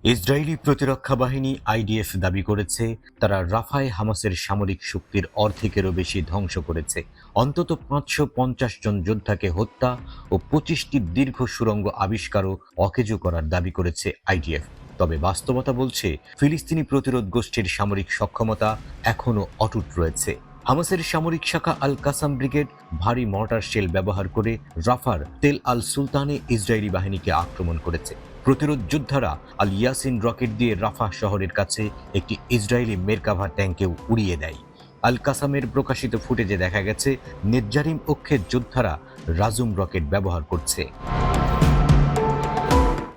Israeli প্রতিরক্ষা বাহিনী IDF দাবি করেছে তারা রাফায় হামাসের সামরিক শক্তির অর্ধেকেরও বেশি ধ্বংস করেছে। অন্তত ৫৫০ জন যোদ্ধাকে হত্যা ও ২৫টি দীর্ঘ সুড়ঙ্গ আবিষ্কার ও অকেজো করার দাবি করেছে আইডিএফ। তবে বাস্তবতা বলছে ফিলিস্তিনি প্রতিরোধ গোষ্ঠীর সামরিক সক্ষমতা এখনও অটুট রয়েছে। হামাসের সামরিক শাখা আল কাসাম ব্রিগেড ভারী মর্টার শেল ব্যবহার করে রাফার তেল আল সুলতানে ইসরায়েলি বাহিনীকে আক্রমণ করেছে। প্রতিরোধ যোদ্ধারা আল ইয়াসিন রকেট দিয়ে রাফা শহরের কাছে একটি ইসরায়েলি মেরকাভা ট্যাঙ্কেও উড়িয়ে দেয়। আল কাসামের প্রকাশিত ফুটেজে দেখা গেছে নেজ্জারিম অক্ষের যোদ্ধারা রাজুম রকেট ব্যবহার করছে।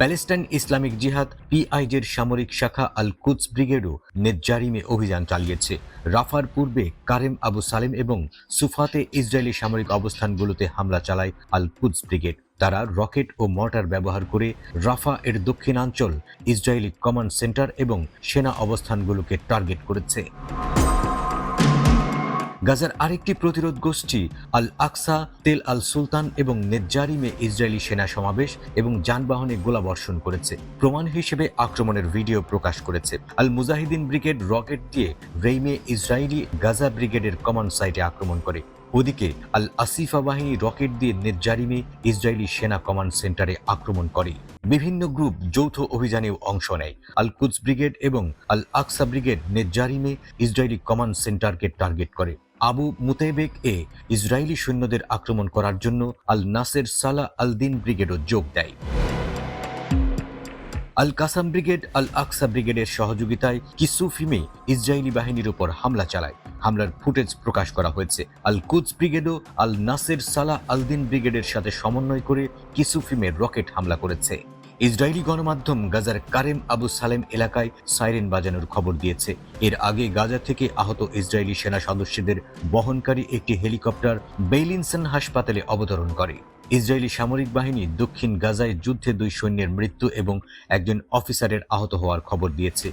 প্যালেস্টাইন ইসলামিক জিহাদ পিআইজের সামরিক শাখা আল কুদস ব্রিগেডও নেজ্জারিমে অভিযান চালিয়েছে। রাফার পূর্বে কারেম আবু সালেম এবং সুফাতে ইসরায়েলি সামরিক অবস্থানগুলোতে হামলা চালায় আল কুদস ব্রিগেড। তারা রকেট ও মর্টার ব্যবহার করে রাফা এর দক্ষিণাঞ্চল ইসরায়েলি কমান্ড সেন্টার এবং সেনা অবস্থানগুলোকে টার্গেট করেছে। গাজার আরেকটি প্রতিরোধ গোষ্ঠী আল আকসা তেল আল সুলতান এবং নেজ্জারিমে ইসরায়েলি সেনা সমাবেশ এবং যানবাহনে গোলাবর্ষণ করেছে। প্রমাণ হিসেবে আক্রমণের ভিডিও প্রকাশ করেছে। আল মুজাহিদিন ব্রিগেড রকেট দিয়ে রেইমে ইসরায়েলি গাজা ব্রিগেডের কমান্ড সাইটে আক্রমণ করে। ওদিকে আল আসিফা বাহিনী রকেট দিয়ে নেজ্জারিমে ইসরায়েলি সেনা কমান্ড সেন্টারে আক্রমণ করে। বিভিন্ন গ্রুপ যৌথ অভিযানেও অংশ নেয়। আল কুদস ব্রিগেড এবং আল আকসা ব্রিগেড নেজ্জারিমে ইসরায়েলি কমান্ড সেন্টারকে টার্গেট করে। আবু মুতাইবেক ইসরায়েলি সৈন্যদের আক্রমণ করার জন্য আল নাসের সালাহ আল দিন ব্রিগেডও যোগ দেয়। আল কাসাম ব্রিগেড আল আকসা ব্রিগেডের সহযোগিতায় কিসুফিমে ইসরায়েলি বাহিনীর উপর হামলা চালায়। হামলার ফুটেজ প্রকাশ করা হয়েছে। আল কুদস ব্রিগেডও আল নাসের সালাহ আল দিন ব্রিগেডের সাথে সমন্বয় করে কিসুফিমে রকেট হামলা করেছে। ইসরায়েলি গণমাধ্যম গাজার কারেম আবু সালেম এলাকায় সাইরেন বাজানোর খবর দিয়েছে। এর আগে গাজা থেকে আহত ইসরায়েলি সেনা সদস্যদের বহনকারী একটি হেলিকপ্টার বেইলিনসন হাসপাতালে অবতরণ করে। ইসরায়েলি সামরিক বাহিনী দক্ষিণ গাজায় যুদ্ধে 2 সৈন্যের মৃত্যু এবং একজন অফিসারের আহত হওয়ার খবর দিয়েছে।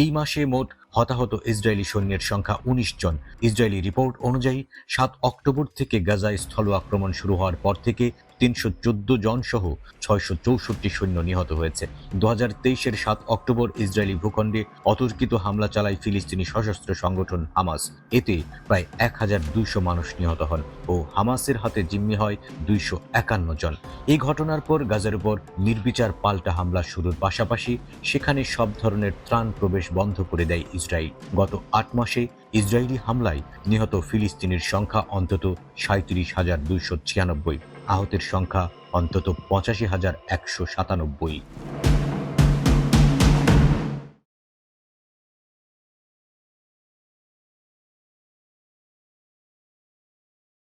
এই মাসে মোট হতাহত ইসরায়েলি সৈন্যের সংখ্যা 19 জন। ইসরায়েলি রিপোর্ট অনুযায়ী 7 অক্টোবর থেকে গাজায় স্থল আক্রমণ শুরু হওয়ার পর থেকে 314 জন সহ 664 সৈন্য নিহত হয়েছে। 2023-এর 7 অক্টোবর ইসরায়েলি ভূখণ্ডে অতর্কিত হামলা চালায় ফিলিস্তিনি সশস্ত্র সংগঠন হামাস। এতে প্রায় 1200 মানুষ নিহত হন ও হামাসের হাতে জিম্মি হয় 251 জন। এই ঘটনার পর গাজার উপর নির্বিচার পাল্টা হামলা শুরুর পাশাপাশি সেখানে সব ধরনের ত্রাণ প্রবেশ বন্ধ করে দেয় ইসরায়েল। গত 8 মাসে ইসরায়েলি হামলায় নিহত ফিলিস্তিনির সংখ্যা অন্তত 37,296, আহতের সংখ্যা অন্তত 85,197।